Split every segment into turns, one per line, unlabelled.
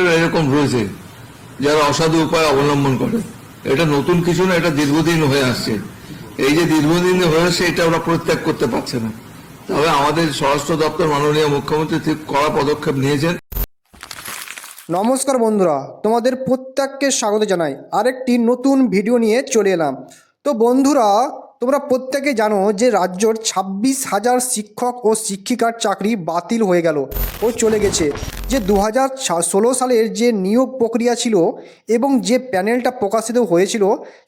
ডিপার্টমেন্টের এরকম রয়েছে যারা অসাধু উপায় অবলম্বন করে। এটা নতুন কিছু না, এটা দীর্ঘদিন হয়ে আসছে। এই যে দীর্ঘদিন হয়ে আসছে, এটা ওরা পরিত্যাগ করতে পারছে না। তবে আমাদের স্বরাষ্ট্র দপ্তর মাননীয় মুখ্যমন্ত্রী ঠিক কড়া পদক্ষেপ নিয়েছেন।
নমস্কার বন্ধুরা, তোমাদের প্রত্যেককে স্বাগত জানাই আরেকটি নতুন ভিডিও নিয়ে চলে এলাম। তো বন্ধুরা, তোমরা প্রত্যেকে জানো যে রাজ্যর 26,000 শিক্ষক ও শিক্ষিকার চাকরি বাতিল হয়ে গেল ও চলে গেছে। যে 2016 সালের যে নিয়োগ প্রক্রিয়া ছিল এবং যে প্যানেলটা প্রকাশিত হয়েছিল,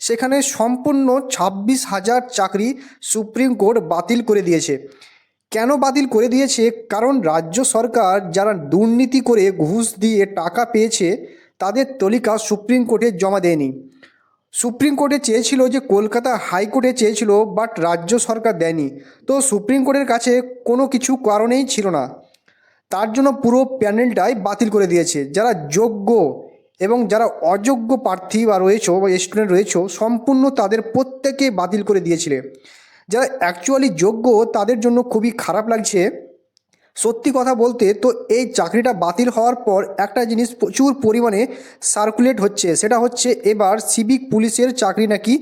সেখানে সম্পূর্ণ 26,000 চাকরি সুপ্রিম কোর্ট বাতিল করে দিয়েছে। কেন বাতিল করে দিয়েছে? কারণ রাজ্য সরকার যারা দুর্নীতি করে ঘুষ দিয়ে টাকা পেয়েছে, তাদের তালিকা সুপ্রিম কোর্টে জমা দেয়নি। সুপ্রিম কোর্টে চেয়েছিল, যে কলকাতা হাইকোর্টে চেয়েছিল, বাট রাজ্য সরকার দেয়নি। তো সুপ্রিম কোর্টের কাছে কোনো কিছু কারণেই ছিল না, তার জন্য পুরো প্যানেলটাই বাতিল করে দিয়েছে। যারা যোগ্য এবং যারা অযোগ্য প্রার্থী বা রয়েছে বা স্টুডেন্ট রয়েছে, সম্পূর্ণ তাদের প্রত্যেকে বাতিল করে দিয়েছিল। যারা অ্যাকচুয়ালি যোগ্য তাদের জন্য খুবই খারাপ লাগছে। সত্যি কথা বলতে, তো এই চাকরিটা বাতিল হওয়ার পর একটা জিনিস প্রচুর পরিমাণে সার্কুলেট হচ্ছে, সেটা হচ্ছে এবার সিভিক পুলিশের চাকরি নাকি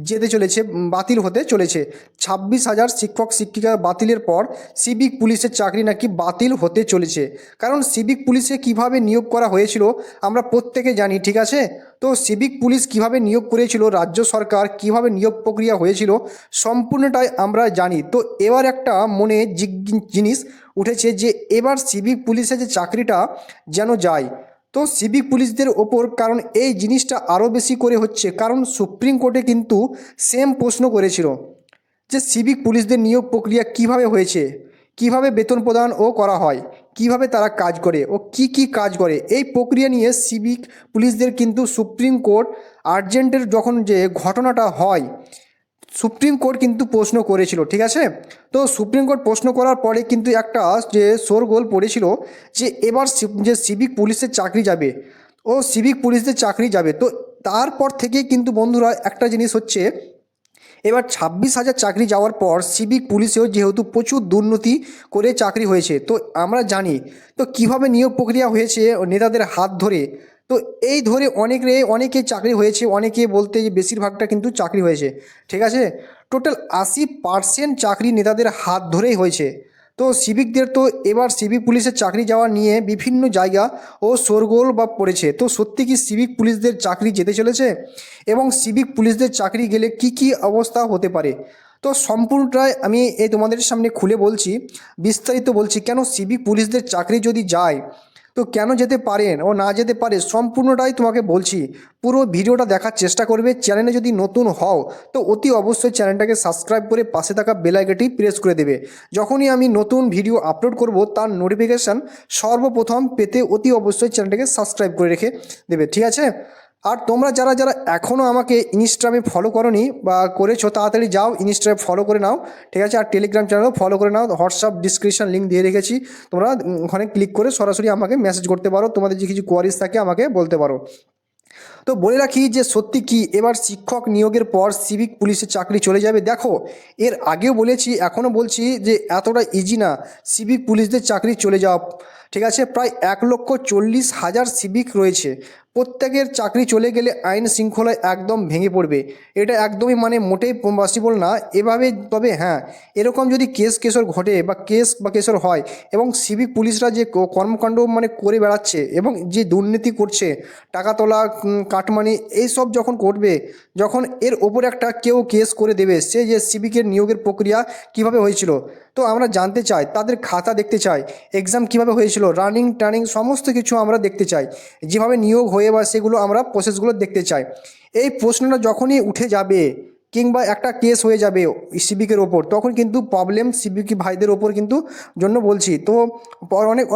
যেতে চলেছে, বাতিল হতে চলেছে। 26,000 শিক্ষক শিক্ষিকা বাতিলের পর সিভিক পুলিশের চাকরি নাকি বাতিল হতে চলেছে। কারণ সিভিক পুলিশে কিভাবে নিয়োগ করা হয়েছিল আমরা প্রত্যেকে জানি, ঠিক আছে? তো সিভিক পুলিশ কিভাবে নিয়োগ করেছিল রাজ্য সরকার, কিভাবে নিয়োগ প্রক্রিয়া হয়েছিল, সম্পূর্ণটাই আমরা জানি। তো এবার একটা মনে জিনিস উঠেছে যে এবার সিভিক পুলিশের যে চাকরিটা যেন যায়। তো সিভিক পুলিশদের ওপর, কারণ এই জিনিসটা আরও বেশি করে হচ্ছে, কারণ সুপ্রিম কোর্টে কিন্তু সেম প্রশ্ন করেছিল যে সিভিক পুলিশদের নিয়োগ প্রক্রিয়া কিভাবে হয়েছে, কিভাবে বেতন প্রদান ও করা হয়, কিভাবে তারা কাজ করে ও কি কাজ করে, এই প্রক্রিয়া নিয়ে সিভিক পুলিশদের কিন্তু সুপ্রিম কোর্ট আর্জেন্টের যখন যে ঘটনাটা হয়, সুপ্রিম কোর্ট কিন্তু প্রশ্ন করেছিল, ঠিক আছে? তো সুপ্রিম কোর্ট প্রশ্ন করার পরে কিন্তু একটা যে শোরগোল পড়েছিল যে এবার যে সিভিক পুলিশের চাকরি যাবে ও সিভিক পুলিশদের চাকরি যাবে। তো তারপর থেকে কিন্তু বন্ধুরা একটা জিনিস হচ্ছে, এবার 26,000 চাকরি যাওয়ার পর সিভিক পুলিশেও যেহেতু প্রচুর দুর্নীতি করে চাকরি হয়েছে, তো আমরা জানি তো কিভাবে নিয়োগ প্রক্রিয়া হয়েছে নেতাদের হাত ধরে। তো এই ধরে অনেকে চাকরি হয়েছে, অনেকে বলতে যে বেশিরভাগটা কিন্তু চাকরি হয়েছে, ঠিক আছে? টোটাল 80% চাকরি নেতাদের হাত ধরেই হয়েছে। তো সিভিকদের তো এবার সিভিক পুলিশের চাকরি যাওয়া নিয়ে বিভিন্ন জায়গা ও শোরগোল বা পড়েছে। তো সত্যি কি সিভিক পুলিশদের চাকরি যেতে চলেছে এবং সিভিক পুলিশদের চাকরি গেলে কি অবস্থা হতে পারে? তো সম্পূর্ণটাই আমি এই তোমাদের সামনে খুলে বলছি, বিস্তারিত বলছি কেন সিভিক পুলিশদের চাকরি যদি যায়, তো কেন যেতে পারেন ও না যেতে পারে, সম্পূর্ণটাই তোমাকে বলছি। পুরো ভিডিওটা দেখার চেষ্টা করবে। চ্যানেলে যদি নতুন হও তো অতি অবশ্যই চ্যানেলটাকে সাবস্ক্রাইব করে পাশে থাকা বেল আইকনটি প্রেস করে দেবে। যখনই আমি নতুন ভিডিও আপলোড করব তার নোটিফিকেশান সর্বপ্রথম পেতে অতি অবশ্যই চ্যানেলটাকে সাবস্ক্রাইব করে রেখে দেবে, ঠিক আছে? আর তোমরা যারা এখনও আমাকে ইনস্টাগ্রামে ফলো করোনি বা করেছো, তাড়াতাড়ি যাও ইনস্টাগ্রামে ফলো করে নাও, ঠিক আছে? আর টেলিগ্রাম চ্যানেলও ফলো করে নাও। হোয়াটসঅ্যাপ ডিসক্রিপশন লিঙ্ক দিয়ে রেখেছি, তোমরা ওখানে ক্লিক করে সরাসরি আমাকে মেসেজ করতে পারো, তোমাদের যে কিছু কোয়ারিজ থাকে আমাকে বলতে পারো। তো বলে রাখি যে সত্যি কি এবার শিক্ষক নিয়োগের পর সিভিক পুলিশের চাকরি চলে যাবে। দেখো, এর আগেও বলেছি, এখনও বলছি যে এতটা ইজি না সিভিক পুলিশদের চাকরি চলে যাওয়া, ঠিক আছে? প্রায় 1,40,000 সিভিক রয়েছে, প্রত্যেকের চাকরি চলে গেলে আইন শৃঙ্খলায় একদম ভেঙে পড়বে। এটা একদমই মোটেই পসিবল না এভাবে। তবে হ্যাঁ, এরকম যদি কেসর ঘটে বা কেসর হয় এবং সিভিক পুলিশরা যে কর্মকাণ্ড করে বেড়াচ্ছে এবং যে দুর্নীতি করছে, টাকা তোলা, কাটমানি, এইসব যখন করবে, যখন এর ওপর একটা কেউ কেস করে দেবে, সে যে সিভিকের নিয়োগের প্রক্রিয়া কিভাবে হয়েছিল, তো আমরা জানতে চাই, তাদের খাতা দেখতে চাই, এক্সাম কিভাবে হয়েছিল, রানিং সমস্ত কিছু আমরা দেখতে চাই, যেভাবে নিয়োগ হয়ে বা সেগুলো আমরা প্রসেসগুলো দেখতে চাই। এই প্রশ্নটা যখনই উঠে যাবে কিংবা একটা কেস হয়ে যাবে সিভিকের ওপর, তখন কিন্তু প্রবলেম সিভিক ভাইদের ওপর কিন্তু জন্য বলছি, তো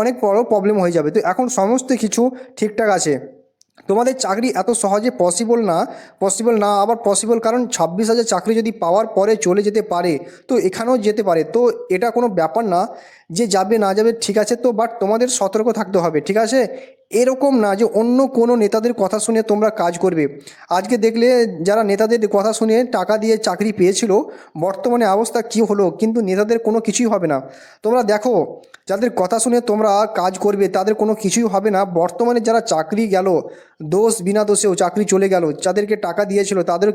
অনেক বড় প্রবলেম হয়ে যাবে। তো এখন সমস্ত কিছু ঠিকঠাক আছে, তোমাদের চাকরি এত সহজে পসিবল না আবার পসিবল, কারণ 26,000 চাকরি যদি পাওয়ার পরে চলে যেতে পারে তো এখানেও যেতে পারে। তো এটা কোনো ব্যাপার না যে যাবে না যাবে, ঠিক আছে? তো বাট তোমাদের সতর্ক থাকতে হবে, ঠিক আছে? এরকম না যে অন্য কোনো নেতাদের কথা শুনে তোমরা কাজ করবে। আজকে দেখলে যারা নেতাদের কথা শুনে টাকা দিয়ে চাকরি পেয়েছিল, বর্তমানে অবস্থা কী হলো, কিন্তু নেতাদের কোনো কিছুই হবে না। তোমরা দেখো, যাদের কথা শুনে তোমরা কাজ করবে তাদের কোনো কিছুই হবে না। বর্তমানে যারা চাকরি গেল, দোষ বিনা দোষেও চাকরি চলে গেল, যাদেরকে টাকা দিয়েছিল তাদেরও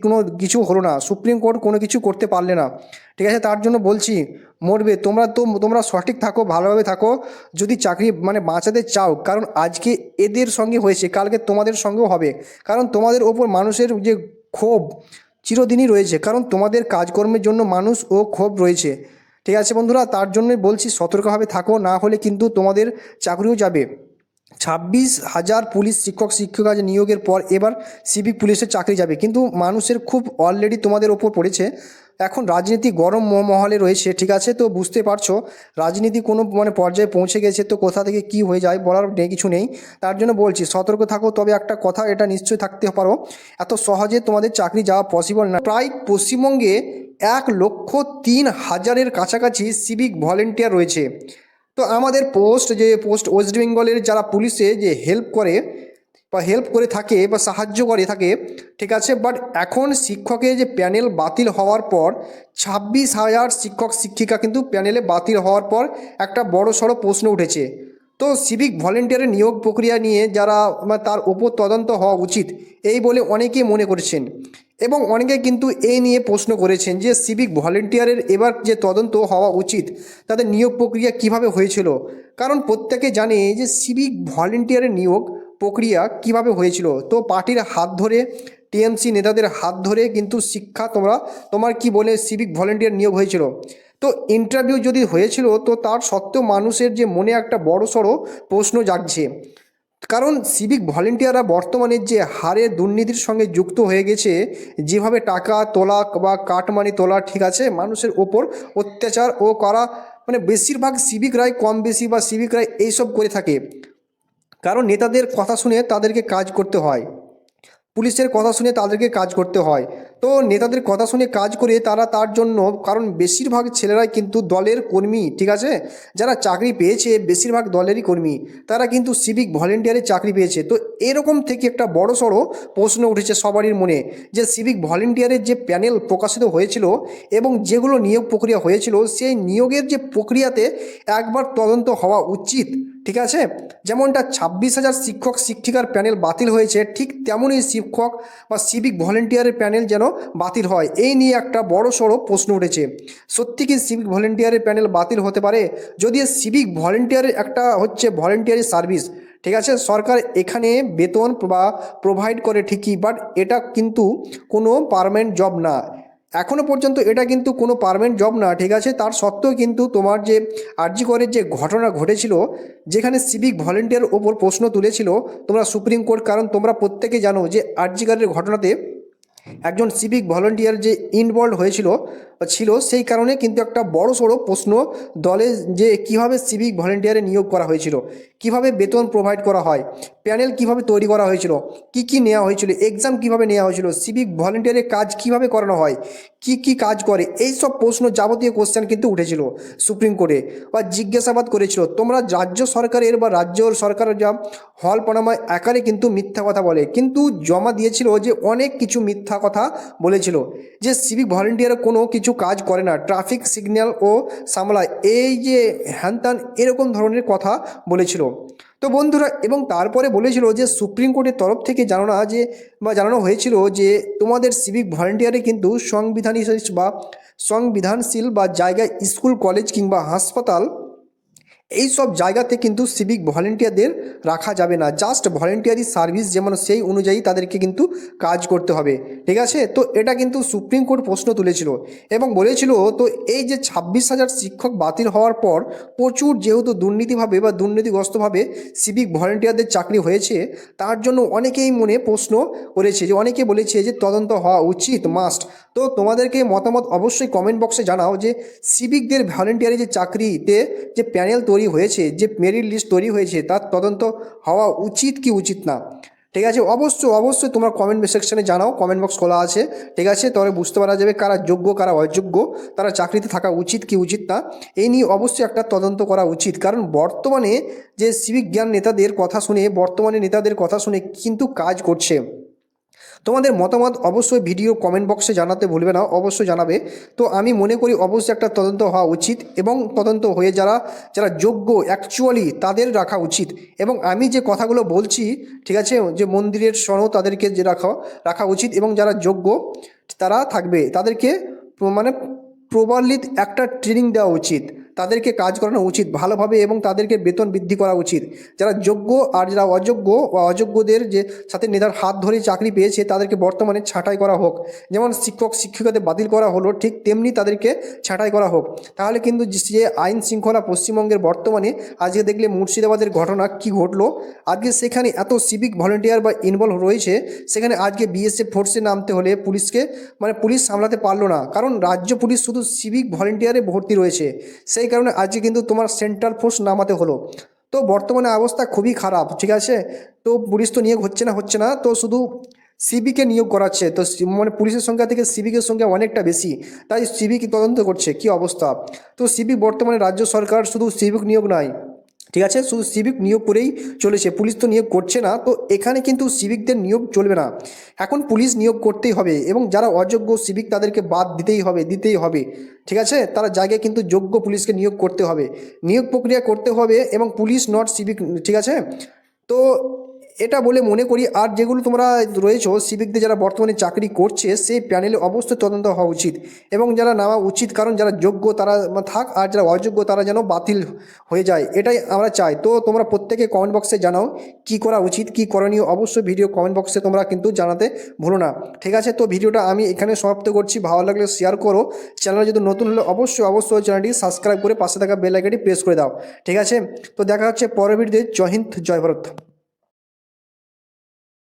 কোনো কিছু হলো না, সুপ্রিম কোর্ট কোনো কিছু করতে পারলে না। ঠিক আছে, তার জন্য বলছি মরবে তোমরা সঠিক থাকো, ভালোভাবে থাকো যদি চাকরি বাঁচাতে চাও। কারণ আজকে এদের সঙ্গে হয়েছে, কালকে তোমাদের সঙ্গেও হবে। কারণ তোমাদের ওপর মানুষের যে ক্ষোভ চিরদিনই রয়েছে, কারণ তোমাদের কাজকর্মের জন্য মানুষ ও ক্ষোভ রয়েছে। ঠিক আছে বন্ধুরা, তার জন্যই বলছি সতর্কভাবে থাকো, না হলে কিন্তু তোমাদের চাকরিও যাবে। 26,000 পুলিশ শিক্ষক শিক্ষিকা নিয়োগের পর এবার সিভিক পুলিশের চাকরি যাবে, কিন্তু মানুষের খুব অলরেডি তোমাদের ওপর পড়েছে। এখন রাজনীতি গরম মহলে রয়েছে, ঠিক আছে, তো বুঝতে পারছো রাজনীতি কোনো পর্যায়ে পৌঁছে গেছে, তো কোথা থেকে কি হয়ে যায় বলার কিছু নেই। তার জন্য বলছি সতর্ক থাকো। তবে একটা কথা এটা নিশ্চয়ই থাকতে পারো, এত সহজে তোমাদের চাকরি যাওয়া পসিবল না। প্রায় পশ্চিমবঙ্গে 1,03,000-এর কাছাকাছি সিভিক ভলেন্টিয়ার রয়েছে। তো আমাদের পোস্ট ওয়েস্ট বেঙ্গলের যারা পুলিশে যে হেল্প করে থাকে বা সাহায্য করে থাকে, ঠিক আছে, বাট এখন শিক্ষকের যে প্যানেল বাতিল হওয়ার পর 26,000 শিক্ষক শিক্ষিকা কিন্তু প্যানেলে বাতিল হওয়ার পর একটা বড় সড়ো প্রশ্ন উঠেছে। তো সিভিক ভলেন্টিয়ারের নিয়োগ প্রক্রিয়া নিয়ে যারা তার ওপর তদন্ত হওয়া উচিত এই বলে অনেকেই মনে করছেন, এবং অনেকে কিন্তু এই নিয়ে প্রশ্ন করেছেন যে সিভিক ভলেন্টিয়ারের এবার যে তদন্ত হওয়া উচিত, তাদের নিয়োগ প্রক্রিয়া কিভাবে হয়েছিল। কারণ প্রত্যেকে জানে যে সিভিক ভলেন্টিয়ারের নিয়োগ প্রক্রিয়া কিভাবে হয়েছিল। তো পার্টির হাত ধরে, টিএমসি নেতাদের হাত ধরে কিন্তু তোমার কি বলে সিভিক ভলেন্টিয়ার নিয়োগ হয়েছিল। তো ইন্টারভিউ যদি হয়েছিল, তো তার সত্ত্বেও মানুষের যে মনে একটা বড় সড়ো প্রশ্ন জাগছে। কারণ সিভিক ভলেন্টিয়াররা বর্তমানে যে হারে দুর্নীতির সঙ্গে যুক্ত হয়ে গেছে, যেভাবে টাকা তোলা বা কাটমানি তোলা, ঠিক আছে, মানুষের ওপর অত্যাচার ও করা, বেশিরভাগ সিভিকরাই কম বেশি বা সিভিকরাই এইসব করে থাকে। কারণ নেতাদের কথা শুনে তাদেরকে কাজ করতে হয়, পুলিশের কথা শুনে তাদেরকে কাজ করতে হয়। তো নেতাদের কথা শুনে কাজ করে তার জন্য, কারণ বেশিরভাগ ছেলেরাই কিন্তু দলের কর্মী, ঠিক আছে, যারা চাকরি পেয়েছে বেশিরভাগ দলেরই কর্মী, তারা কিন্তু সিভিক ভলেন্টিয়ারে চাকরি পেয়েছে। তো এরকম থেকে একটা বড় সড়ো প্রশ্ন উঠেছে সবারই মনে, যে সিভিক ভলেন্টিয়ারের যে প্যানেল প্রকাশিত হয়েছিল এবং যেগুলো নিয়োগ প্রক্রিয়া হয়েছিল, সেই নিয়োগের যে প্রক্রিয়াতে একবার তদন্ত হওয়া উচিত। ঠিক আছে, যেমনটা 26,000 শিক্ষক শিক্ষিকার প্যানেল বাতিল হয়েছে, ঠিক তেমনই শিক্ষক বা সিভিক ভলেন্টিয়ারের প্যানেল যেন বাতিল হয়, এই নিয়ে একটা বড় সড়ো প্রশ্ন উঠেছে। সত্যি কি সিভিক ভলেন্টিয়ারের প্যানেল বাতিল হতে পারে? যদি সিভিক ভলেন্টিয়ারের একটা হচ্ছে ভলেন্টিয়ারি সার্ভিস, ঠিক আছে, সরকার এখানে বেতন বা প্রোভাইড করে ঠিকই, বাট এটা কিন্তু কোনো পার্মানেন্ট জব না। এখনও পর্যন্ত এটা কিন্তু কোনো পার্মানেন্ট জব না, ঠিক আছে। তার সত্ত্বেও কিন্তু তোমার যে আরজি করের যে ঘটনা ঘটেছিল, যেখানে সিভিক ভলেন্টিয়ার ওপর প্রশ্ন তুলেছিল তোমরা সুপ্রিম কোর্ট, কারণ তোমরা প্রত্যেকে জানো যে আরজি করের ঘটনাতে একজন সিভিক ভলেন্টিয়ার যে ইনভলভ ছিল, সেই কারণে কিন্তু একটা বড় সড়ো প্রশ্ন দলে, যে কিভাবে সিভিক ভলেন্টিয়ারে নিয়োগ করা হয়েছিল, কিভাবে বেতন প্রোভাইড করা হয়, প্যানেল কিভাবে তৈরি করা হয়েছিল, কি নেওয়া হয়েছিল, এক্সাম কিভাবে নেওয়া হয়েছিল, সিভিক ভলেন্টিয়ারের কাজ কিভাবে করানো হয়, কি কাজ করে, এই সব প্রশ্ন যাবতীয় কোশ্চেন কিন্তু উঠেছিল সুপ্রিম কোর্টে বা জিজ্ঞাসাবাদ করেছিল। তোমরা রাজ্য সরকারের বা রাজ্য সরকারের যা হলফনামা আকারে কিন্তু মিথ্যা কথা বলে, কিন্তু জমা দিয়েছিল যে অনেক কিছু মিথ্যা কথা বলেছিল, যে সিভিক ভলেন্টিয়ার কোনো কিছু কাজ করে না, ট্রাফিক সিগন্যাল ও সামলায়, এই যে হ্যানত্যান এরকম ধরনের কথা বলেছিল। তো বন্ধুরা, এবং তারপরে বলেছিল যে সুপ্রিম কোর্টের তরফ থেকে জানানো হয়েছিল যে তোমাদের সিভিক ভলেন্টিয়ারে কিন্তু সংবিধানশীল বা জায়গায় স্কুল কলেজ কিংবা হাসপাতাল এই সব জায়গাতে কিন্তু সিভিক ভলেন্টিয়ারদের রাখা যাবে না। জাস্ট ভলেন্টিয়ারি সার্ভিস যেমন সেই অনুযায়ী তাদেরকে কিন্তু কাজ করতে হবে, ঠিক আছে। তো এটা কিন্তু সুপ্রিম কোর্ট প্রশ্ন তুলেছিল এবং বলেছিল, তো এই যে 26,000 শিক্ষক বাতিল হওয়ার পর প্রচুর যেহেতু দুর্নীতিগ্রস্তভাবে সিভিক ভলেন্টিয়ারদের চাকরি হয়েছে, তার জন্য অনেকেই মনে প্রশ্ন করেছে, যে অনেকে বলেছে যে তদন্ত হওয়া উচিত, মাস্ট। তো তোমাদেরকে মতামত অবশ্যই কমেন্ট বক্সে জানাও যে সিভিকদের ভলেন্টিয়ারি যে চাকরিতে যে প্যানেল তৈরি হয়েছে, যে মেরিট লিস্ট তৈরি হয়েছে, তার তদন্ত হওয়া উচিত কি উচিত না। ঠিক আছে, অবশ্যই তোমরা কমেন্ট সেকশনে জানাও, কমেন্ট বক্স খোলা আছে। ঠিক আছে, তাহলে বুঝতে পারা যাবে কারা যোগ্য কারা অযোগ্য, তারা চাকরিতে থাকা উচিত কি উচিত না, এই নিয়ে অবশ্যই একটা তদন্ত করা উচিত। কারণ বর্তমানে যে সিভিক জ্ঞান নেতাদের কথা শুনে, বর্তমানে নেতাদের কথা শুনে কিন্তু কাজ করছে। তোমাদের মতামত অবশ্যই ভিডিও কমেন্ট বক্সে জানাতে ভুলবে না, অবশ্যই জানাবে। তো আমি মনে করি অবশ্যই একটা তদন্ত হওয়া উচিত এবং তদন্ত হয়ে যারা যারা যোগ্য অ্যাকচুয়ালি তাদের রাখা উচিত। এবং আমি যে কথাগুলো বলছি, ঠিক আছে, যে মন্দিরের সনদ তাদেরকে যে রাখা উচিত এবং যারা যোগ্য তারা থাকবে তাদেরকে মানে প্রপারলি একটা ট্রেনিং দেওয়া উচিত, তাদেরকে কাজ করানো উচিত ভালোভাবে এবং তাদেরকে বেতন বৃদ্ধি করা উচিত। যারা যোগ্য আর যারা অযোগ্য বা অযোগ্যদের যে সাথে নেতার হাত ধরে চাকরি পেয়েছে তাদেরকে বর্তমানে ছাঁটাই করা হোক। যেমন শিক্ষক শিক্ষিকাদের বাতিল করা হলো, ঠিক তেমনি তাদেরকে ছাঁটাই করা হোক। তাহলে কিন্তু যে আইন শৃঙ্খলা পশ্চিমবঙ্গের বর্তমানে আজকে দেখলে মুর্শিদাবাদের ঘটনা কি ঘটলো, আজকে সেখানে এত সিভিক ভলেন্টিয়ার বা ইনভলভ রয়েছে, সেখানে আজকে বিএসএফ ফোর্সে নামতে হলে পুলিশকে পুলিশ সামলাতে পারলো না, কারণ রাজ্য পুলিশ শুধু সিভিক ভলেন্টিয়ারে ভর্তি রয়েছে। সেই কারণে আজকে কিন্তু তোমার সেন্ট্রাল ফোর্স নামাতে হলো। তো বর্তমানে অবস্থা খুবই খারাপ, ঠিক আছে। তো পুলিশ তো নিয়োগ হচ্ছে না, তো শুধু সিভিকে নিয়োগ করাচ্ছে। তো পুলিশের সংখ্যা থেকে সিভিকের সংখ্যা অনেকটা বেশি, তাই সিভিক তদন্ত করছে কি অবস্থা। তো সিভিক বর্তমানে রাজ্য সরকার শুধু সিভিক নিয়োগ নয়, ঠিক আছে, শুধু সিভিক নিয়োগ করেই চলেছে, পুলিশ তো নিয়োগ করছে না। তো এখানে কিন্তু সিভিকদের নিয়োগ চলবে না, এখন পুলিশ নিয়োগ করতেই হবে এবং যারা অযোগ্য সিভিক তাদেরকে বাদ দিতেই হবে, ঠিক আছে। তারা জায়গায় কিন্তু যোগ্য পুলিশকে নিয়োগ করতে হবে, নিয়োগ প্রক্রিয়া করতে হবে এবং পুলিশ নট সিভিক, ঠিক আছে। তো এটা বলে মনে করি আর যেগুলো তোমরা রয়েছো সিভিকদের যারা বর্তমানে চাকরি করছে সেই প্যানেলে অবশ্যই তদন্ত হওয়া উচিত এবং যারা নেওয়া উচিত, কারণ যারা যোগ্য তারা থাক আর যারা অযোগ্য তারা যেন বাতিল হয়ে যায়, এটাই আমরা চাই। তো তোমরা প্রত্যেকে কমেন্ট বক্সে জানাও কি করা উচিত কি করণীয়, অবশ্যই ভিডিও কমেন্ট বক্সে তোমরা কিন্তু জানাতে ভুলো না, ঠিক আছে। তো ভিডিওটা আমি এখানে সমাপ্ত করছি, ভালো লাগলে শেয়ার করো, চ্যানেলে যদি নতুন হলে অবশ্যই চ্যানেলটি সাবস্ক্রাইব করে পাশে থাকা বেল আইকনটি প্রেস করে দাও, ঠিক আছে। তো দেখা হচ্ছে পরের ভিডিওতে। জয় হিন্দ, জয় ভারত।